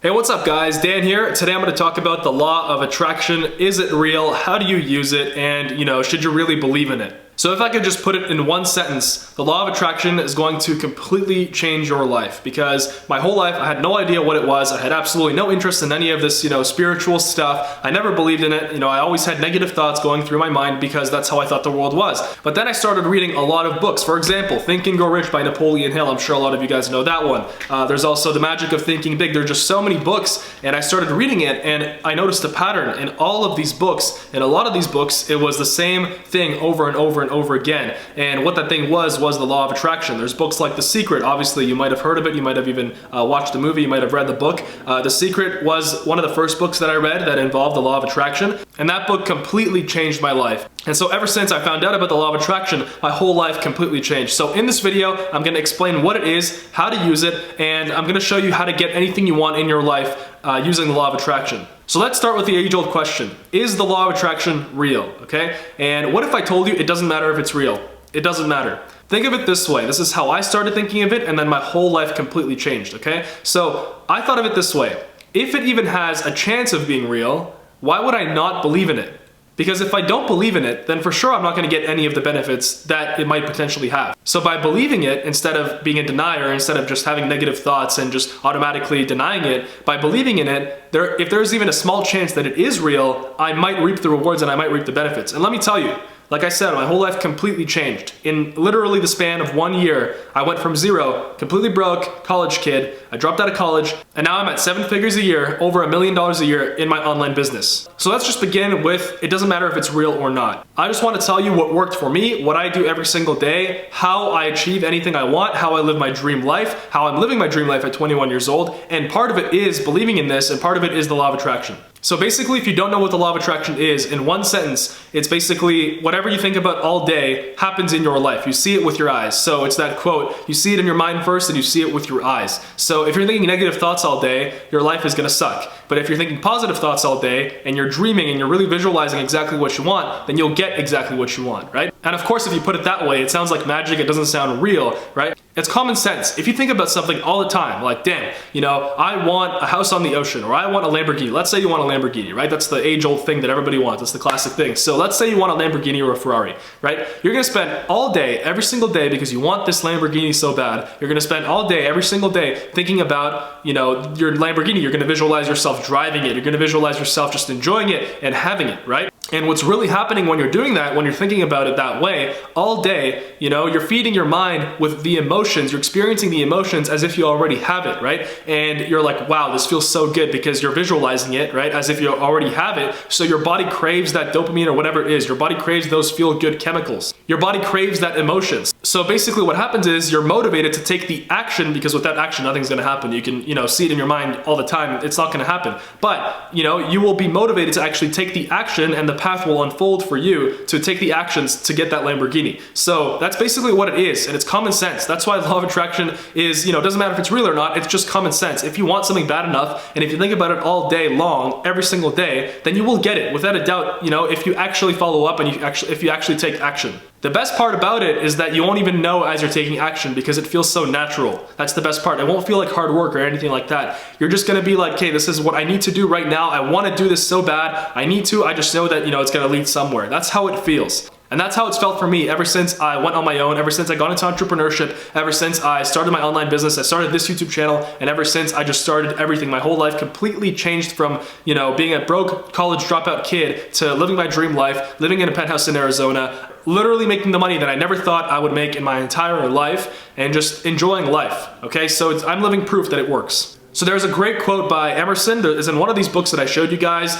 Hey, what's up guys? Dan here. Today I'm going to talk about the law of attraction. Is it real? How do you use it? And, should you really believe in it? So if I could just put it in one sentence, the law of attraction is going to completely change your life, because my whole life I had no idea what it was. I had absolutely no interest in any of this, spiritual stuff. I never believed in it. I always had negative thoughts going through my mind because that's how I thought the world was. But then I started reading a lot of books. For example, Think and Grow Rich by Napoleon Hill. I'm sure a lot of you guys know that one. There's also The Magic of Thinking Big. There are just so many books, and I started reading it and I noticed a pattern in all of these books. In a lot of these books, it was the same thing over and over and over again. And what that thing was the law of attraction. There's books like The Secret. Obviously, you might have heard of it. You might have even watched the movie. You might have read the book. The Secret was one of the first books that I read that involved the law of attraction. And that book completely changed my life. And so ever since I found out about the law of attraction, my whole life completely changed. So in this video, I'm going to explain what it is, how to use it, and I'm going to show you how to get anything you want in your life using the law of attraction. So let's start with the age-old question. Is the law of attraction real? Okay? And what if I told you it doesn't matter if it's real? It doesn't matter. Think of it this way. This is how I started thinking of it, and then my whole life completely changed, okay? So I thought of it this way. If it even has a chance of being real, why would I not believe in it? Because if I don't believe in it, then for sure I'm not going to get any of the benefits that it might potentially have. So by believing it, instead of being a denier, instead of just having negative thoughts and just automatically denying it, by believing in it, if there's even a small chance that it is real, I might reap the rewards and I might reap the benefits. And let me tell you, like I said, my whole life completely changed. In literally the span of 1 year, I went from zero, completely broke, college kid, I dropped out of college, and now I'm at 7 figures a year, over $1 million a year in my online business. So let's just begin with, it doesn't matter if it's real or not. I just want to tell you what worked for me, what I do every single day, how I achieve anything I want, how I live my dream life, how I'm living my dream life at 21 years old, and part of it is believing in this, and part of it is the law of attraction. So basically, if you don't know what the law of attraction is, in one sentence, it's basically whatever you think about all day happens in your life. You see it with your eyes. So it's that quote, you see it in your mind first and you see it with your eyes. So if you're thinking negative thoughts all day, your life is gonna suck. But if you're thinking positive thoughts all day and you're dreaming and you're really visualizing exactly what you want, then you'll get exactly what you want, right? And of course, if you put it that way, it sounds like magic, it doesn't sound real, right? It's common sense. If you think about something all the time, like, damn, I want a house on the ocean, or I want a Lamborghini. Let's say you want a Lamborghini, right? That's the age-old thing that everybody wants. That's the classic thing. So let's say you want a Lamborghini or a Ferrari, right? You're gonna spend all day, every single day, because you want this Lamborghini so bad, you're gonna spend all day, every single day, thinking about, your Lamborghini. You're gonna visualize yourself driving it. You're gonna visualize yourself just enjoying it and having it, right? And what's really happening when you're doing that, when you're thinking about it that way, all day, you're feeding your mind with the emotions, you're experiencing the emotions as if you already have it, right? And you're like, wow, this feels so good, because you're visualizing it, right? As if you already have it. So your body craves that dopamine or whatever it is. Your body craves those feel-good chemicals. Your body craves that emotions. So basically what happens is you're motivated to take the action, because with that action, nothing's gonna happen. You can, see it in your mind all the time. It's not gonna happen. But, you will be motivated to actually take the action, and the path will unfold for you to take the actions to get that Lamborghini. So that's basically what it is, and it's common sense. That's why the law of attraction is, it doesn't matter if it's real or not, it's just common sense. If you want something bad enough, and if you think about it all day long, every single day, then you will get it, without a doubt, if you actually follow up and if you actually take action. The best part about it is that you won't even know as you're taking action, because it feels so natural. That's the best part. It won't feel like hard work or anything like that. You're just gonna be like, okay, this is what I need to do right now. I wanna do this so bad. I need to. I just know that, it's gonna lead somewhere. That's how it feels. And that's how it's felt for me ever since I went on my own, ever since I got into entrepreneurship, ever since I started my online business, I started this YouTube channel, and ever since I just started everything. My whole life completely changed from, being a broke college dropout kid to living my dream life, living in a penthouse in Arizona, literally making the money that I never thought I would make in my entire life, and just enjoying life, okay? So I'm living proof that it works. So there's a great quote by Emerson. It's in one of these books that I showed you guys.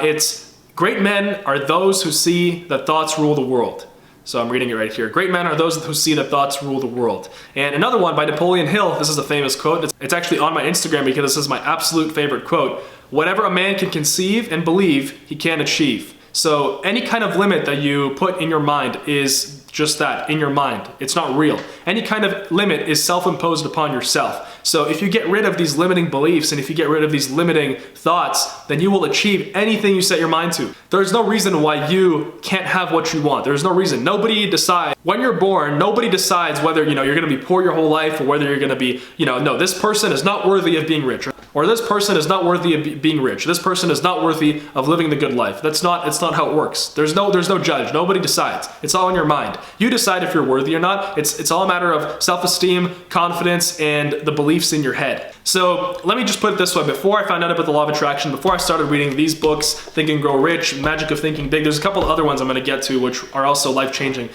It's, great men are those who see that thoughts rule the world. So I'm reading it right here. Great men are those who see that thoughts rule the world. And another one by Napoleon Hill. This is a famous quote. It's actually on my Instagram, because this is my absolute favorite quote. Whatever a man can conceive and believe, he can achieve. So any kind of limit that you put in your mind is just that, in your mind. It's not real. Any kind of limit is self-imposed upon yourself. So if you get rid of these limiting beliefs and if you get rid of these limiting thoughts, then you will achieve anything you set your mind to. There's no reason why you can't have what you want. There's no reason. Nobody decides. When you're born, nobody decides whether, you're gonna be poor your whole life or whether you're gonna be, no, this person is not worthy of being rich. Or this person is not worthy of being rich. This person is not worthy of living the good life. It's not how it works. There's no judge. Nobody decides. It's all in your mind. You decide if you're worthy or not. It's all a matter of self-esteem, confidence, and the beliefs in your head. So let me just put it this way. Before I found out about the law of attraction, before I started reading these books, Think and Grow Rich, Magic of Thinking Big, there's a couple other ones I'm going to get to which are also life-changing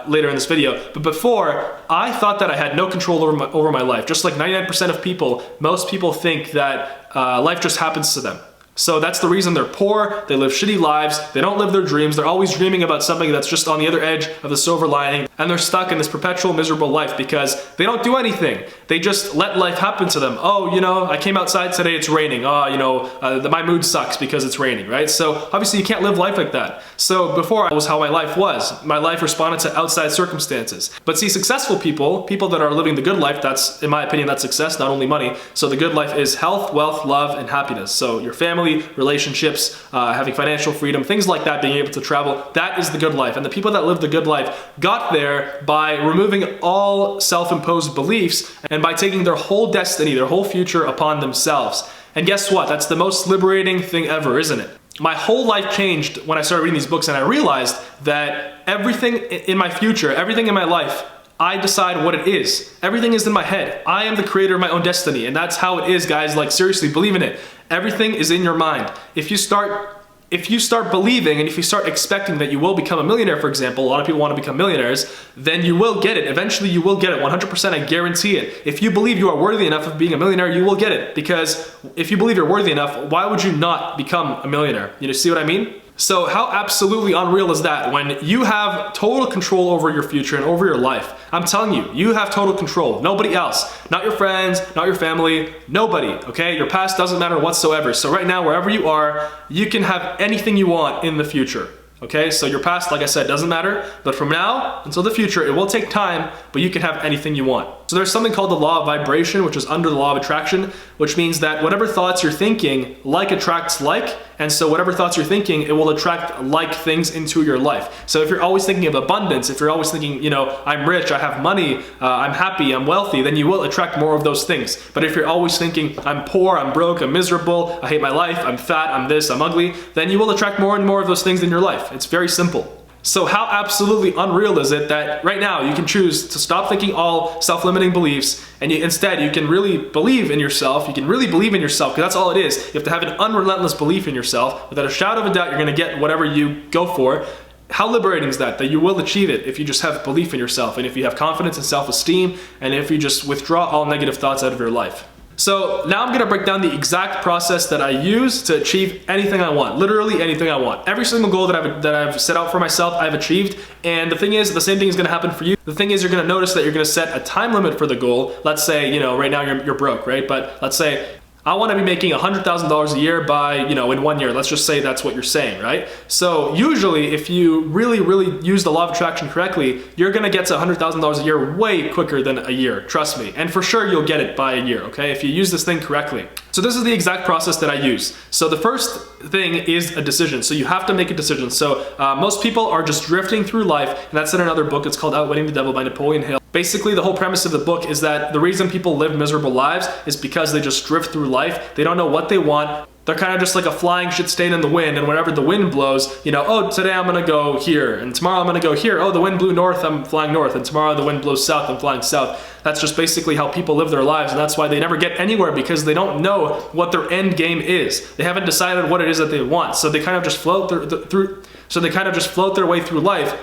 later in this video. But before, I thought that I had no control over my life. Just like 99% of people, most people think that life just happens to them. So that's the reason they're poor, they live shitty lives, they don't live their dreams, they're always dreaming about something that's just on the other edge of the silver lining, and they're stuck in this perpetual miserable life because they don't do anything. They just let life happen to them. Oh, I came outside today, it's raining. My mood sucks because it's raining, right? So obviously you can't live life like that. So before, that was how my life was. My life responded to outside circumstances. But see, successful people that are living the good life, that's, in my opinion, that's success, not only money. So the good life is health, wealth, love, and happiness. So your family, relationships, having financial freedom, things like that, being able to travel, that is the good life. And the people that live the good life got there by removing all self-imposed beliefs and by taking their whole destiny, their whole future upon themselves. And guess what? That's the most liberating thing ever, isn't it? My whole life changed when I started reading these books and I realized that everything in my future, everything in my life, I decide what it is. Everything is in my head. I am the creator of my own destiny, and that's how it is, guys. Like, seriously, believe in it. Everything is in your mind. If you start believing and if you start expecting that you will become a millionaire, for example, a lot of people want to become millionaires, then you will get it. Eventually you will get it, 100%, I guarantee it. If you believe you are worthy enough of being a millionaire, you will get it. Because if you believe you're worthy enough, why would you not become a millionaire? You see what I mean? So how absolutely unreal is that when you have total control over your future and over your life? I'm telling you, you have total control. Nobody else. Not your friends, not your family, nobody, okay? Your past doesn't matter whatsoever. So right now, wherever you are, you can have anything you want in the future. Okay, so your past, like I said, doesn't matter, but from now until the future, it will take time, but you can have anything you want. So there's something called the law of vibration, which is under the law of attraction, which means that whatever thoughts you're thinking, like attracts like, and so whatever thoughts you're thinking, it will attract like things into your life. So if you're always thinking of abundance, if you're always thinking, I'm rich, I have money, I'm happy, I'm wealthy, then you will attract more of those things. But if you're always thinking, I'm poor, I'm broke, I'm miserable, I hate my life, I'm fat, I'm this, I'm ugly, then you will attract more and more of those things in your life. It's very simple. So how absolutely unreal is it that right now you can choose to stop thinking all self-limiting beliefs and instead you can really believe in yourself. You can really believe in yourself because that's all it is. You have to have an unrelentless belief in yourself. Without a shadow of a doubt, you're going to get whatever you go for. How liberating is that you will achieve it if you just have belief in yourself and if you have confidence and self-esteem and if you just withdraw all negative thoughts out of your life. So now I'm gonna break down the exact process that I use to achieve anything I want, literally anything I want. Every single goal that I've set out for myself, I've achieved. And the thing is, the same thing is gonna happen for you. The thing is, you're gonna notice that you're gonna set a time limit for the goal. Let's say, right now you're broke, right? But let's say, I want to be making $100,000 a year by, in 1 year. Let's just say that's what you're saying, right? So usually if you really, really use the law of attraction correctly, you're going to get to $100,000 a year way quicker than a year, trust me. And for sure you'll get it by a year, okay? If you use this thing correctly. So this is the exact process that I use. So the first thing is a decision. So you have to make a decision. So most people are just drifting through life, and that's in another book. It's called Outwitting the Devil by Napoleon Hill. Basically, the whole premise of the book is that the reason people live miserable lives is because they just drift through life. They don't know what they want. They're kind of just like a flying shit stain in the wind, and whenever the wind blows, oh, today I'm gonna go here, and tomorrow I'm gonna go here. Oh, the wind blew north, I'm flying north, and tomorrow the wind blows south, I'm flying south. That's just basically how people live their lives, and that's why they never get anywhere, because they don't know what their end game is. They haven't decided what it is that they want, so they kind of just float their way through life,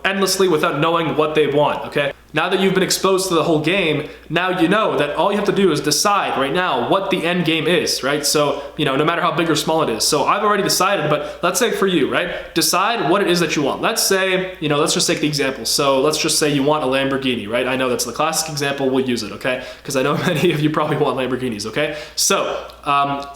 endlessly without knowing what they want, okay? Now that you've been exposed to the whole game, now you know that all you have to do is decide right now what the end game is, right? So, no matter how big or small it is. So I've already decided, but let's say for you, right? Decide what it is that you want. Let's say, let's just take the example. So let's just say you want a Lamborghini, right? I know that's the classic example, we'll use it, okay? Because I know many of you probably want Lamborghinis, okay? So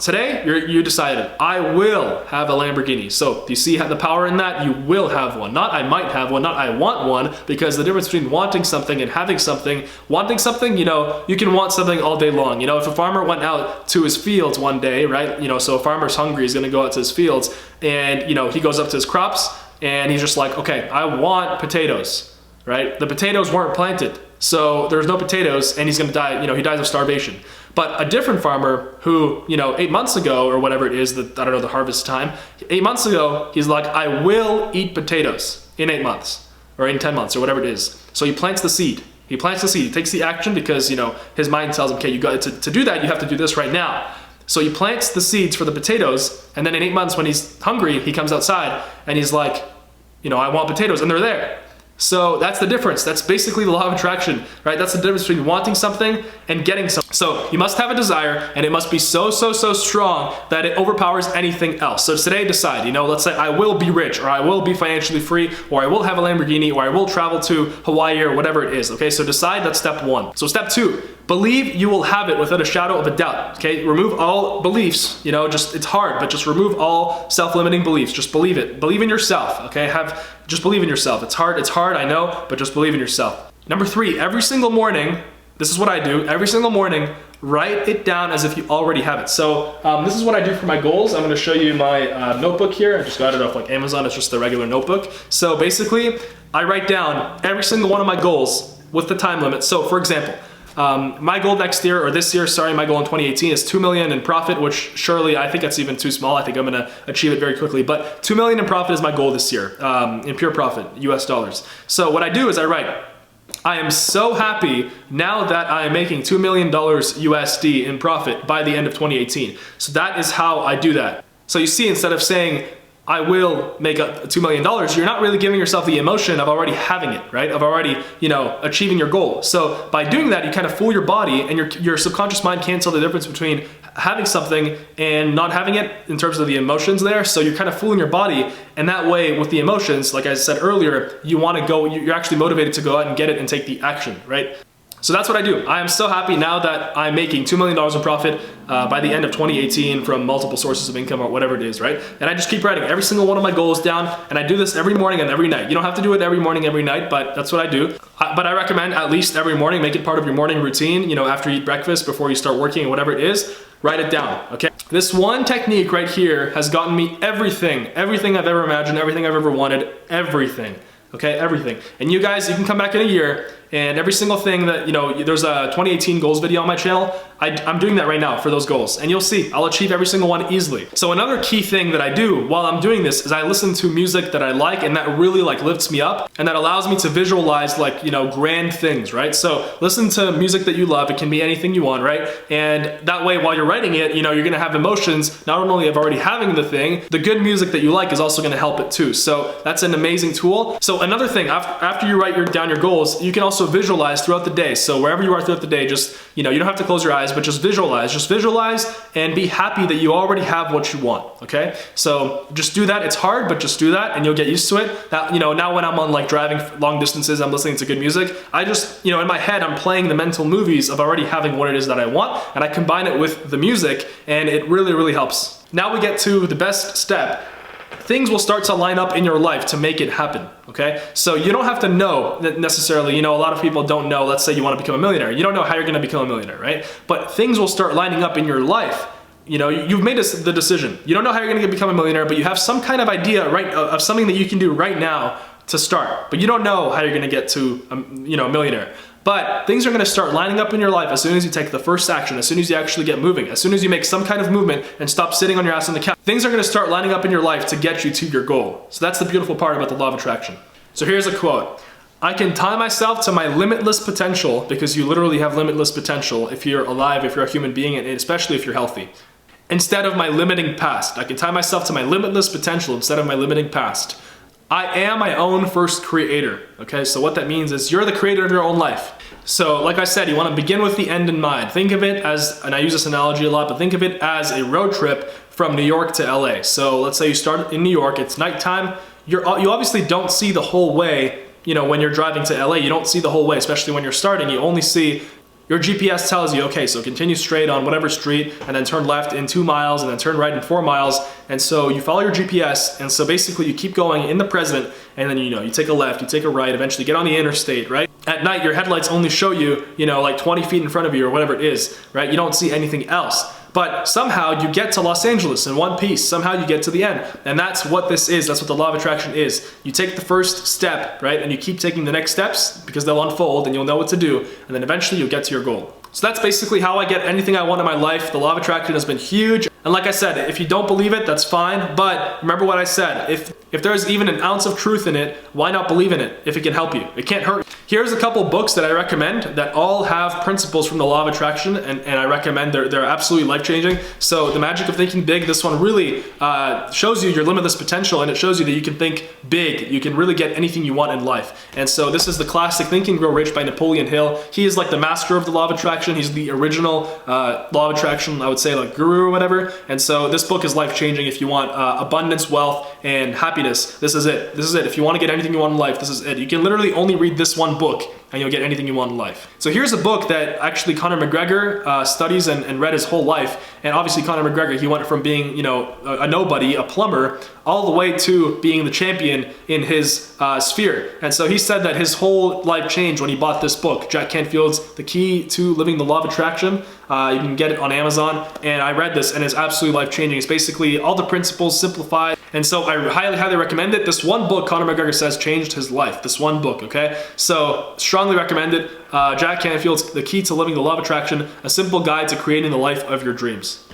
today, you decided, I will have a Lamborghini. So do you see the power in that? You will have one. Not I might have one, not I want one, because the difference between wanting something something and having something. Wanting something, you know, you can want something all day long. You know, if a farmer went out to his fields one day, right? You know, so a farmer's hungry, he's gonna go out to his fields and, you know, he goes up to his crops and he's just like, okay, I want potatoes, right? The potatoes weren't planted, so there's no potatoes and he's gonna die, you know, he dies of starvation. But a different farmer who, you know, 8 months ago or whatever it is, that I don't know, the harvest time, 8 months ago, he's like, I will eat potatoes in 8 months or in 10 months or whatever it is. So he plants the seed. He plants the seed, he takes the action because, you know, his mind tells him, okay, you got to do that, you have to do this right now. So he plants the seeds for the potatoes, and then in 8 months when he's hungry, he comes outside and he's like, you know, I want potatoes, and they're there. So that's the difference. That's basically the law of attraction, right? That's the difference between wanting something and getting something. So you must have a desire, and it must be so strong that it overpowers anything else. So today decide, you know, let's say I will be rich, or I will be financially free, or I will have a Lamborghini, or I will travel to Hawaii, or whatever it is, okay? So decide, that's step one. So step two, believe you will have it without a shadow of a doubt, okay? Remove all beliefs, you know, just, it's hard, but just remove all self-limiting beliefs. Just believe it. Believe in yourself, okay? Just believe in yourself. It's hard, I know, but just believe in yourself. Number three, every single morning, this is what I do, every single morning, write it down as if you already have it. So this is what I do for my goals. I'm gonna show you my notebook here. I just got it off like Amazon, it's just the regular notebook. So basically, I write down every single one of my goals with the time limit. So for example, my goal next year, or this year, sorry, my goal in 2018 is 2 million in profit, which surely I think that's even too small. I think I'm gonna achieve it very quickly, but 2 million in profit is my goal this year, in pure profit, US dollars. So what I do is I write, I am so happy now that I am making $2 million USD in profit by the end of 2018. So that is how I do that. So you see, instead of saying, I will make $2 million, you're not really giving yourself the emotion of already having it, right? Of already, you know, achieving your goal. So by doing that, you kind of fool your body, and your subconscious mind can't tell the difference between having something and not having it in terms of the emotions there. So you're kind of fooling your body, and that way with the emotions, like I said earlier, you want to go, you're actually motivated to go out and get it and take the action, right? So that's what I do. I am so happy now that I'm making $2 million in profit by the end of 2018 from multiple sources of income or whatever it is, right? And I just keep writing every single one of my goals down, and I do this every morning and every night. You don't have to do it every morning, every night, but that's what I do. But I recommend at least every morning, make it part of your morning routine, you know, after you eat breakfast, before you start working, or whatever it is, write it down, okay? This one technique right here has gotten me everything I've ever imagined, everything I've ever wanted, everything. Okay, everything. And you guys, you can come back in a year, and every single thing that, you know, there's a 2018 goals video on my channel. I'm doing that right now for those goals, and you'll see I'll achieve every single one easily. So another key thing that I do while I'm doing this is I listen to music that I like, and that really like lifts me up, and that allows me to visualize like, you know, grand things, right? So listen to music that you love. It can be anything you want, right? And that way, while you're writing it, you know, you're gonna have emotions not only of already having the thing, the good music that you like is also gonna help it too. So that's an amazing tool. So another thing, after you write down your goals, you can also visualize throughout the day. So wherever you are throughout the day, just, you know, you don't have to close your eyes, but just visualize and be happy that you already have what you want, okay? So just do that. It's hard, but just do that and you'll get used to it. That, you know, now when I'm on like driving long distances, I'm listening to good music, I just, you know, in my head, I'm playing the mental movies of already having what it is that I want, and I combine it with the music, and it really, really helps. Now we get to the best step. Things will start to line up in your life to make it happen, okay? So you don't have to know necessarily, you know, a lot of people don't know, let's say you want to become a millionaire. You don't know how you're gonna become a millionaire, right? But things will start lining up in your life. You know, you've made the decision. You don't know how you're gonna become a millionaire, but you have some kind of idea, right, of something that you can do right now to start. But you don't know how you're gonna get to, you know, a millionaire. But things are gonna start lining up in your life as soon as you take the first action, as soon as you actually get moving, as soon as you make some kind of movement and stop sitting on your ass on the couch. Things are gonna start lining up in your life to get you to your goal. So that's the beautiful part about the law of attraction. So here's a quote. I can tie myself to my limitless potential, because you literally have limitless potential if you're alive, if you're a human being, and especially if you're healthy. Instead of my limiting past. I can tie myself to my limitless potential instead of my limiting past. I am my own first creator, okay? So what that means is you're the creator of your own life. So like I said, you wanna begin with the end in mind. Think of it as, and I use this analogy a lot, but think of it as a road trip from New York to LA. So let's say you start in New York, it's nighttime. You obviously don't see the whole way, you know, when you're driving to LA, you don't see the whole way, especially when you're starting. You only see, your GPS tells you, okay, so continue straight on whatever street, and then turn left in 2 miles, and then turn right in 4 miles. And so you follow your GPS, and so basically you keep going in the present, and then, you know, you take a left, you take a right, eventually get on the interstate, right? At night, your headlights only show you, like 20 feet in front of you or whatever it is, right? You don't see anything else. But somehow you get to Los Angeles in one piece. Somehow you get to the end. And that's what this is. That's what the law of attraction is. You take the first step, right? And you keep taking the next steps because they'll unfold and you'll know what to do. And then eventually you'll get to your goal. So that's basically how I get anything I want in my life. The law of attraction has been huge. And like I said, if you don't believe it, that's fine. But remember what I said. If there's even an ounce of truth in it, why not believe in it if it can help you? It can't hurt. Here's a couple books that I recommend that all have principles from the law of attraction, and I recommend. They're absolutely life-changing. So The Magic of Thinking Big, this one really shows you your limitless potential, and it shows you that you can think big. You can really get anything you want in life. And so this is the classic Think and Grow Rich by Napoleon Hill. He is like the master of the law of attraction. He's the original law of attraction, I would say, like guru or whatever. And so this book is life-changing if you want abundance, wealth, and happiness. This is it. This is it. If you want to get anything you want in life, this is it. You can literally only read this one book and you'll get anything you want in life. So here's a book that actually Conor McGregor studies and read his whole life. And obviously Conor McGregor, he went from being, a nobody, a plumber, all the way to being the champion in his sphere. And so he said that his whole life changed when he bought this book, Jack Canfield's The Key to Living the Law of Attraction. You can get it on Amazon. And I read this and it's absolutely life-changing. It's basically all the principles simplified. And so I highly, highly recommend it. This one book, Conor McGregor says, changed his life. This one book, okay? So strongly recommend it. Jack Canfield's The Key to Living the Law of Attraction, a simple guide to creating the life of your dreams.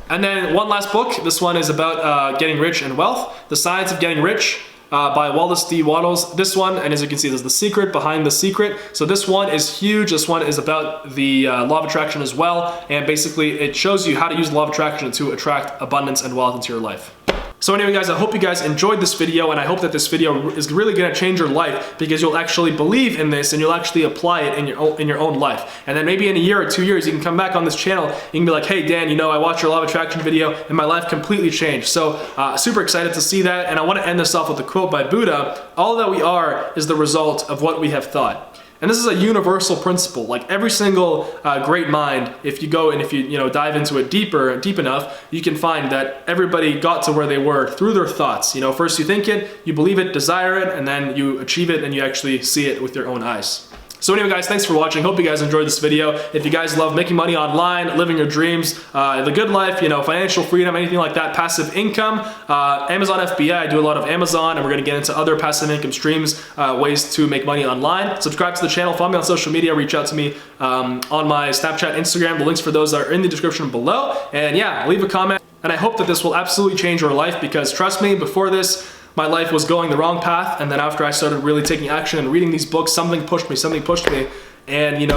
And then one last book. This one is about getting rich and wealth. The Science of Getting Rich by Wallace D. Wattles. This one, and as you can see, there's the secret behind the secret. So this one is huge. This one is about the law of attraction as well. And basically it shows you how to use the law of attraction to attract abundance and wealth into your life. So anyway guys, I hope you guys enjoyed this video, and I hope that this video is really gonna change your life because you'll actually believe in this and you'll actually apply it in your own life. And then maybe in a year or 2 years, you can come back on this channel, you can be like, hey Dan, I watched your law of attraction video and my life completely changed. So super excited to see that. And I wanna end this off with a quote by Buddha: all that we are is the result of what we have thought. And this is a universal principle. Like every single great mind, if you go and if you dive into it deep enough, you can find that everybody got to where they were through their thoughts. First you think it, you believe it, desire it, and then you achieve it and you actually see it with your own eyes. So anyway guys, thanks for watching. Hope you guys enjoyed this video. If you guys love making money online, living your dreams, the good life, financial freedom, anything like that, passive income, Amazon FBA, I do a lot of Amazon, and we're gonna get into other passive income streams, ways to make money online. Subscribe to the channel, follow me on social media, reach out to me on my Snapchat, Instagram. The links for those are in the description below. And yeah, leave a comment. And I hope that this will absolutely change your life, because trust me, before this, my life was going the wrong path, and then after I started really taking action and reading these books, something pushed me, and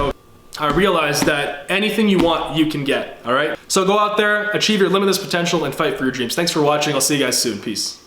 I realized that anything you want, you can get, all right? So go out there, achieve your limitless potential, and fight for your dreams. Thanks for watching. I'll see you guys soon. Peace.